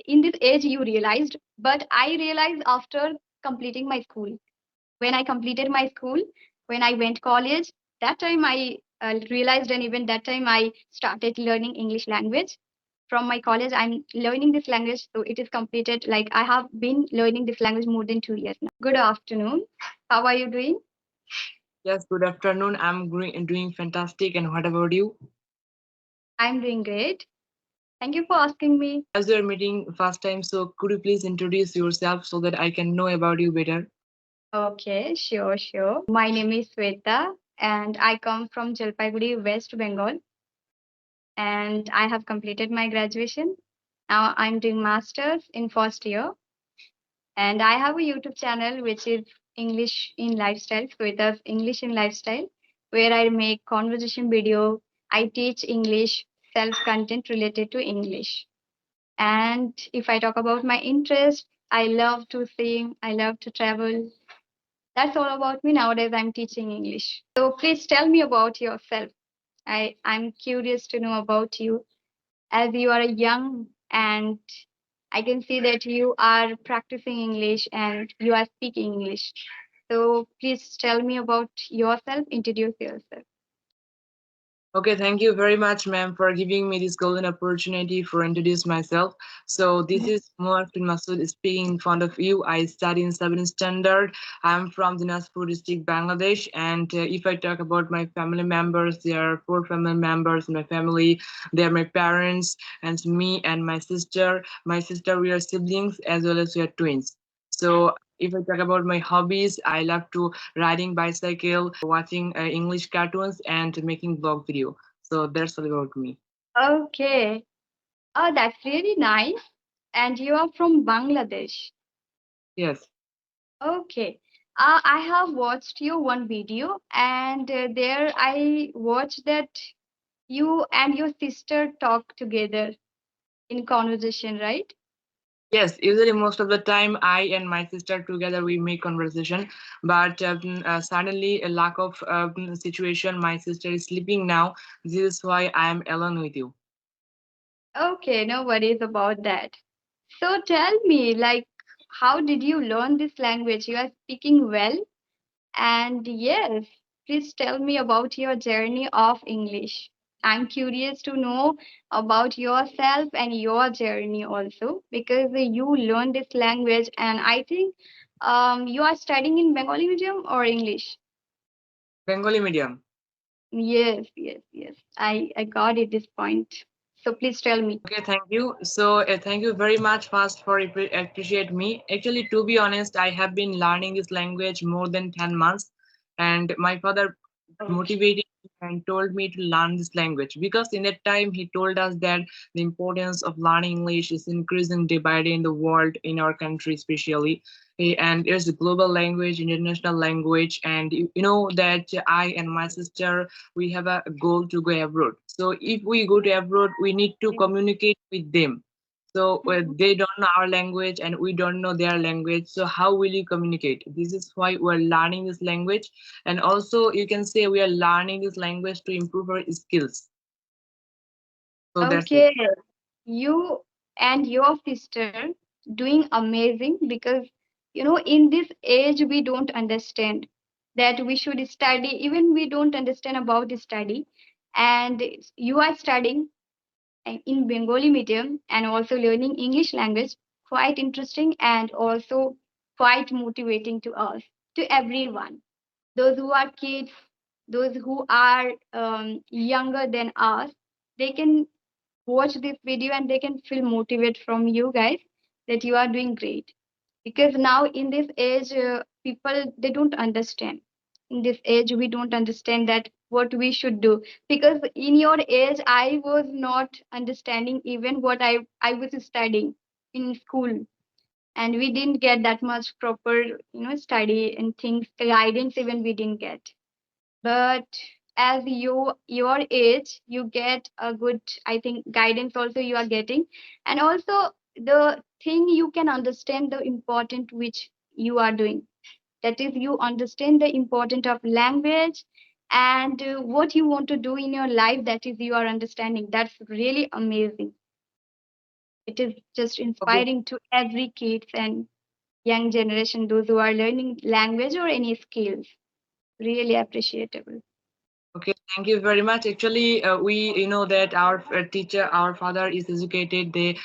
in this age you realized, but I realized after completing my school. When I completed my school, when I went college, that time I realized, and even that time I started learning English language. From my college, I'm learning this language, so it is completed. Like I have been learning this language more than 2 years now. Good afternoon. How are you doing? Yes, good afternoon. I'm doing fantastic. And what about you? I'm doing great. Thank you for asking me. As we are meeting first time, so could you please introduce yourself so that I can know about you better? Okay, sure, sure. My name is Sweta, and I come from Jalpaiguri, West Bengal, and I have completed my graduation. Now I'm doing masters in first year, and I have a YouTube channel which is English in Lifestyle. So it is English in Lifestyle, where I make conversation video. I teach English, self content related to English. And if I talk about my interest, I love to sing, I love to travel. That's all about me. Nowadays I'm teaching English. So please tell me about yourself. I'm curious to know about you, as you are young, and I can see that you are practicing English and you are speaking English. So please tell me about yourself, introduce yourself. Okay, thank you very much, ma'am, for giving me this golden opportunity for introduce myself. So this is Muwaj Masud speaking in front of you. I study in 7th standard. I'm from Dinajpur district, Bangladesh. And if I talk about my family members, there are 4 family members in my family. They are my parents and me and my sister. My sister, we are siblings as well as we are twins. So if I talk about my hobbies, I love to riding bicycle, watching English cartoons, and making blog video. So that's all about me. Okay. Oh, that's really nice. And you are from Bangladesh. Yes. Okay. I have watched your one video, and there I watched that you and your sister talk together in conversation, right? Yes, usually most of the time I and my sister together we make conversation, but suddenly a lack of situation. My sister is sleeping now. This is why I am alone with you. Okay, no worries about that. So tell me, like, how did you learn this language? You are speaking well, and yes, please tell me about your journey of English. I'm curious to know about yourself and your journey also, because you learn this language, and I think you are studying in Bengali medium or English. Bengali medium. Yes, yes, yes. I got it this point. So please tell me. Okay, thank you. So, thank you very much first for appreciate me. Actually, to be honest, I have been learning this language more than 10 months, and my father motivated me and told me to learn this language because in that time he told us that the importance of learning English is increasing day by day in the world, in our country especially. And it's a global language, international language, and you know that I and my sister we have a goal to go abroad. So if we go to abroad, we need to communicate with them. So they don't know our language and we don't know their language. So how will you communicate? This is why we're learning this language. And also you can say we are learning this language to improve our skills. So that's it. Okay, you and your sister doing amazing, because in this age we don't understand that we should study, even we don't understand about study, and you are studying in Bengali medium and also learning English language, quite interesting and also quite motivating to us, to everyone, those who are kids, those who are younger than us. They can watch this video and they can feel motivated from you guys, that you are doing great. Because now in this age, people, they don't understand. In this age we don't understand that what we should do, because in your age I was not understanding even what I was studying in school, and we didn't get that much proper study and things, guidance even we didn't get. But as your age, you get a good, I think, guidance also you are getting. And also the thing you can understand the important which you are doing, that is you understand the important of language, and what you want to do in your life, that is you are understanding. That's really amazing, It is just Okay. inspiring to every kids and young generation, those who are learning language or any skills. Really appreciable. Okay, thank you very much. Actually, we that our teacher, our father is educated. They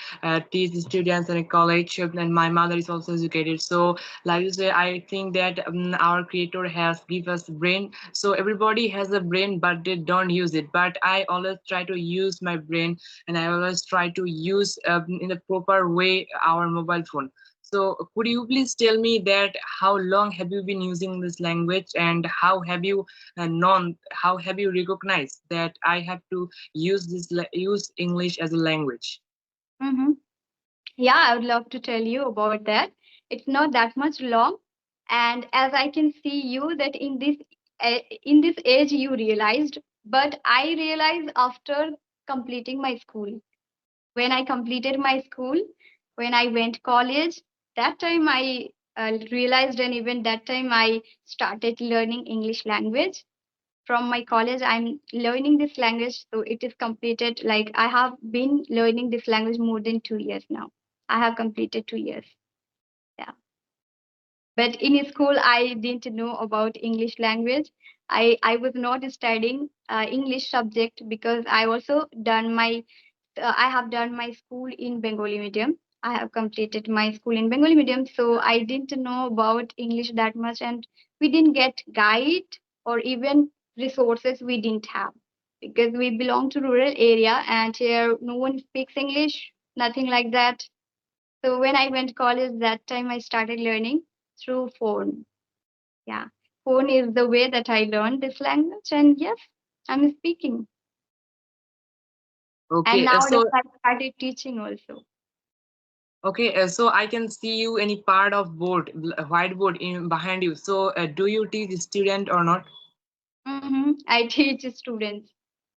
teach students in a college, and my mother is also educated. So, like you say, I think that our creator has give us brain. So everybody has a brain, but they don't use it. But I always try to use my brain, and I always try to use in a proper way our mobile phone. So, could you please tell me that how long have you been using this language, and how have you known, how have you recognized that I have to use use English as a language? Mm-hmm. Yeah, I would love to tell you about that. It's not that much long, and as I can see you that in this age you realized, but I realized after completing my school. When I completed my school, when I went college, that time I realized, and even that time I started learning English language. From my college, I'm learning this language, so it is completed. Like I have been learning this language more than 2 years now. I have completed 2 years. Yeah. But in school, I didn't know about English language. I was not studying English subject because I have done my school in Bengali medium. I have completed my school in Bengali medium, so I didn't know about English that much, and we didn't get guide or even resources we didn't have because we belong to rural area and here no one speaks English, nothing like that. So when I went college, that time I started learning through phone. Yeah, phone is the way that I learned this language, and yes, I'm speaking. And Okay, nowadays I started teaching also. so I can see you any part of board, whiteboard in behind you. So do you teach student or not? I teach students.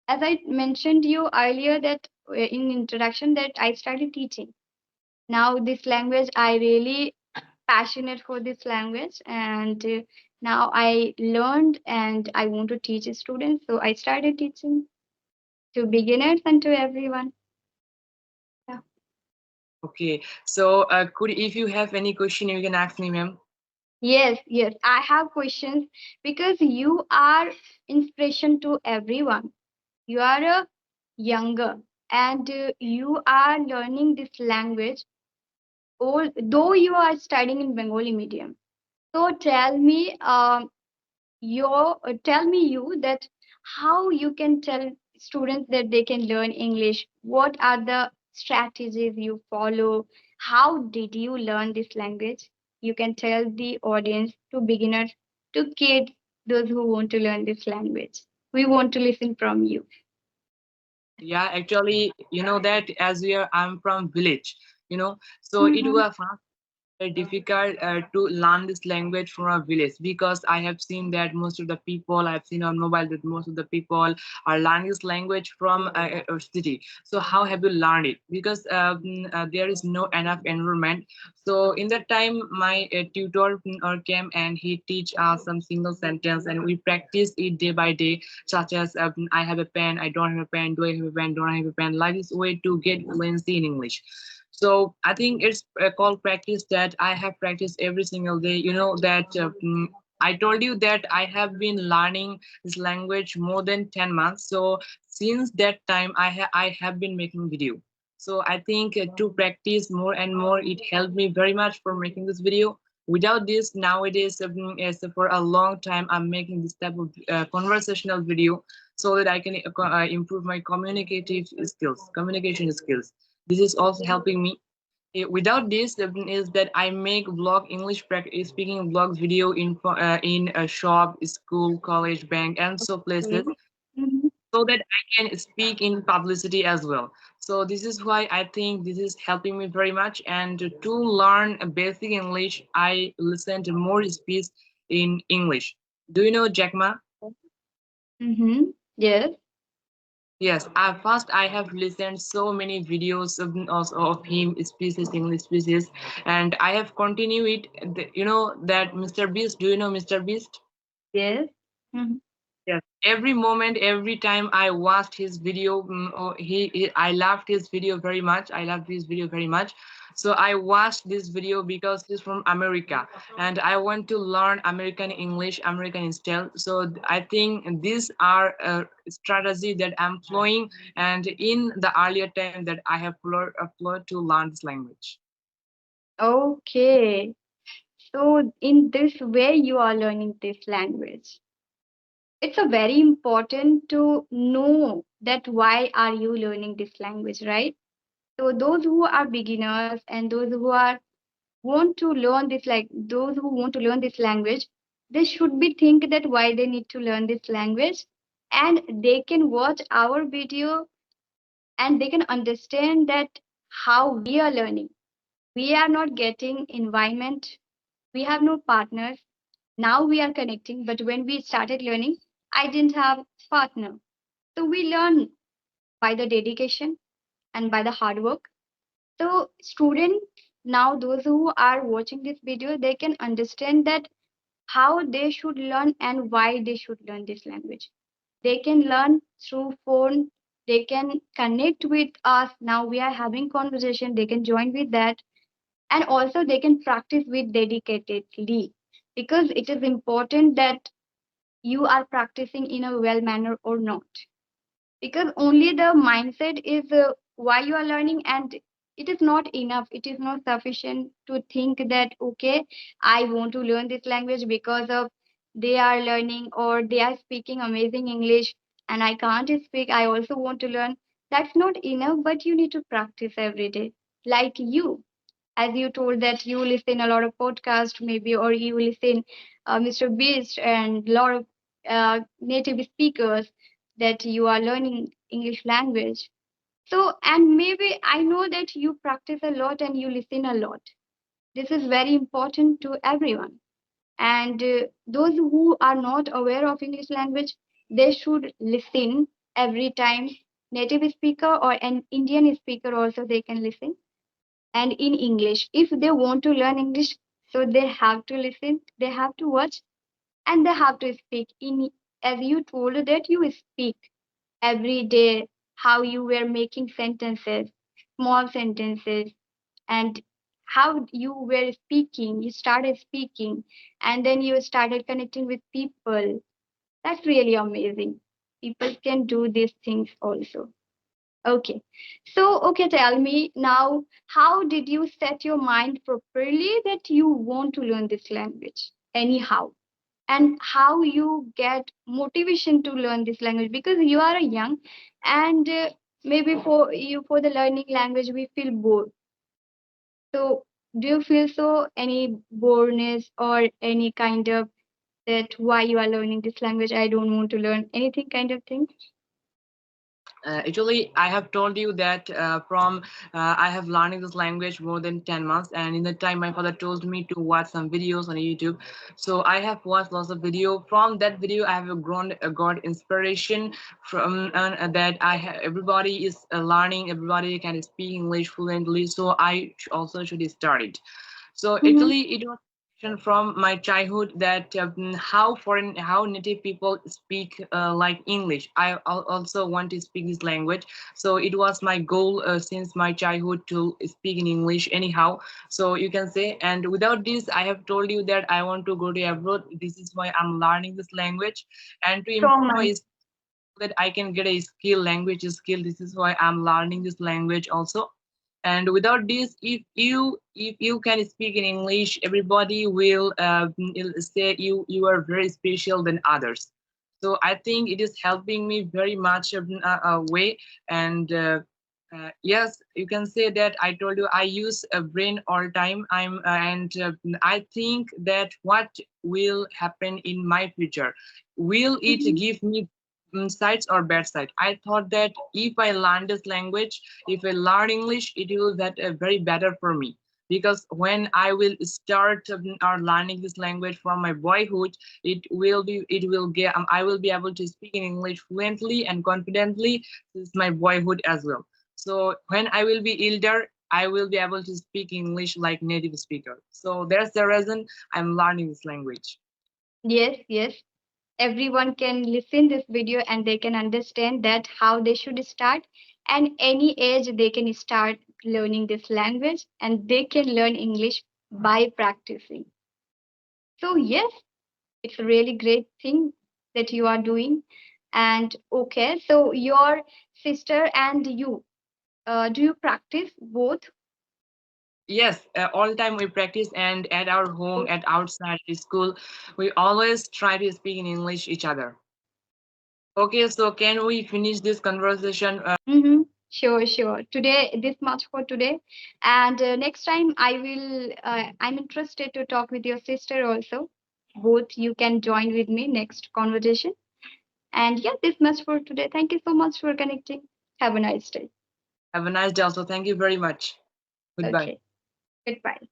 As I mentioned you earlier that in introduction that I started teaching. Now this language I really passionate for this language and now I learned and I want to teach students. So I started teaching to beginners and to everyone. Yeah. Okay, so could if you have any question, you can ask me, ma'am. Yes, yes. I have questions because you are inspiration to everyone. You are a younger and you are learning this language though you are studying in Bengali medium. So tell me you that how you can tell students that they can learn English. What are the strategies you follow? How did you learn this language? You can tell the audience, to beginners, to kids, those who want to learn this language. We want to listen from you. Yeah, actually, that as I'm from village, so it Mm-hmm. was very difficult to learn this language from a village, because I have seen that most of the people I've seen on mobile that most of the people are learning this language from a city. So how have you learned it? Because there is no enough environment. So in that time, my tutor came and he teach us some single sentence, and we practice it day by day, such as I have a pen, I don't have a pen, do I have a pen, don't I have a pen, like this way to get fluency in English. So I think it's called practice that I have practiced every single day. That I told you that I have been learning this language more than 10 months. So since that time, I have been making video. So I think to practice more and more, it helped me very much for making this video. Without this, nowadays, for a long time, I'm making this type of conversational video so that I can improve my communication skills. This is also helping me. Without this, is that I make vlog English speaking vlogs video in a shop, school, college, bank, and so places, Okay. Mhm. so that I can speak in publicity as well. So this is why I think this is helping me very much. And to learn a basic English, I listen to more speech in English. Do you know Jack Ma? Mm-hmm. Yes. Yes, first I have listened so many videos of him speeches, English speeches, and I have continued it. You know that Mr. Beast. Do you know Mr. Beast? Yes. Mhm. Yes, every moment, every time I watched his video, I loved his video very much. I loved his video very much. So I watched this video because he's from America, and I want to learn American English, American style. So I think these are a strategy that I'm following, and in the earlier time that I have followed to learn this language. Okay. So in this way you are learning this language. It's a very important to know that why are you learning this language, right? So those who are beginners and those who are want to learn this, like those who want to learn this language, they should be think that why they need to learn this language, and they can watch our video and they can understand that how we are learning. We are not getting environment, we have no partners. Now we are connecting, but when we started learning, I didn't have partner. So we learn by the dedication and by the hard work. So students, now those who are watching this video, they can understand that how they should learn and why they should learn this language. They can learn through phone, they can connect with us. Now we are having conversation, they can join with that, and also they can practice with dedicatedly, because it is important that you are practicing in a well manner or not, because only the mindset is why you are learning, and it is not enough, it is not sufficient to think that okay, I want to learn this language because of they are learning or they are speaking amazing English and I can't speak, I also want to learn. That's not enough, but you need to practice every day. Like you, as you told that you listen a lot of podcasts maybe, or you listen Mr. Beast and a lot of native speakers, that you are learning English language. So, and maybe I know that you practice a lot and you listen a lot. This is very important to everyone. And those who are not aware of English language, they should listen every time. Native speaker or an Indian speaker also they can listen, and in English. If they want to learn English, so they have to listen, they have to watch, and they have to speak. In as you told that you speak every day, how you were making sentences, small sentences, and how you were speaking, you started speaking, and then you started connecting with people. That's really amazing. People can do these things also. Okay. So, okay, tell me now, how did you set your mind properly that you want to learn this language? Anyhow. And how you get motivation to learn this language, because you are a young, and maybe for you, for the learning language we feel bored. So do you feel so any boredness or any kind of that why you are learning this language, I don't want to learn anything kind of thing? Actually, I have told you that from I have learning this language more than 10 months, and in the time my father told me to watch some videos on YouTube. So I have watched lots of video. From that video, I have grown got inspiration from that everybody is learning, everybody can speak English fluently. So I also should start it. So Mm-hmm. Italy, it was from my childhood that how native people speak like English. Also want to speak this language. So it was my goal since my childhood to speak in English anyhow. So you can say, and without this, I have told you that I want to go to abroad. This is why I'm learning this language, and to So improve my nice. that I can get a skill, language skill. This is why I'm learning this language also. And without this, if you can speak in English, everybody will say you are very special than others. So I think it is helping me very much a way. And yes, you can say that I told you I use a brain all time. And I think that what will happen in my future, will it Mm-hmm. give me sides or bad side? I thought that if I learn this language, if I learn English, it will that very better for me. Because when I will start or learning this language from my boyhood, I will be able to speak in English fluently and confidently since my boyhood as well. So when I will be elder, I will be able to speak English like native speaker. So that's the reason I'm learning this language. Yes, yes. everyone can listen this video and they can understand that how they should start, and any age they can start learning this language, and they can learn English by practicing. So yes, it's a really great thing that you are doing. And okay, so your sister and you, do you practice both? Yes, all the time we practice, and at our home, at outside the school, we always try to speak in English each other. Okay, so can we finish this conversation? Mm-hmm. Sure, sure. Today, this much for today. And next time, I'm interested to talk with your sister also. Both you can join with me next conversation. And yeah, this much for today. Thank you so much for connecting. Have a nice day. Have a nice day. Also, thank you very much. Goodbye. Okay. Goodbye.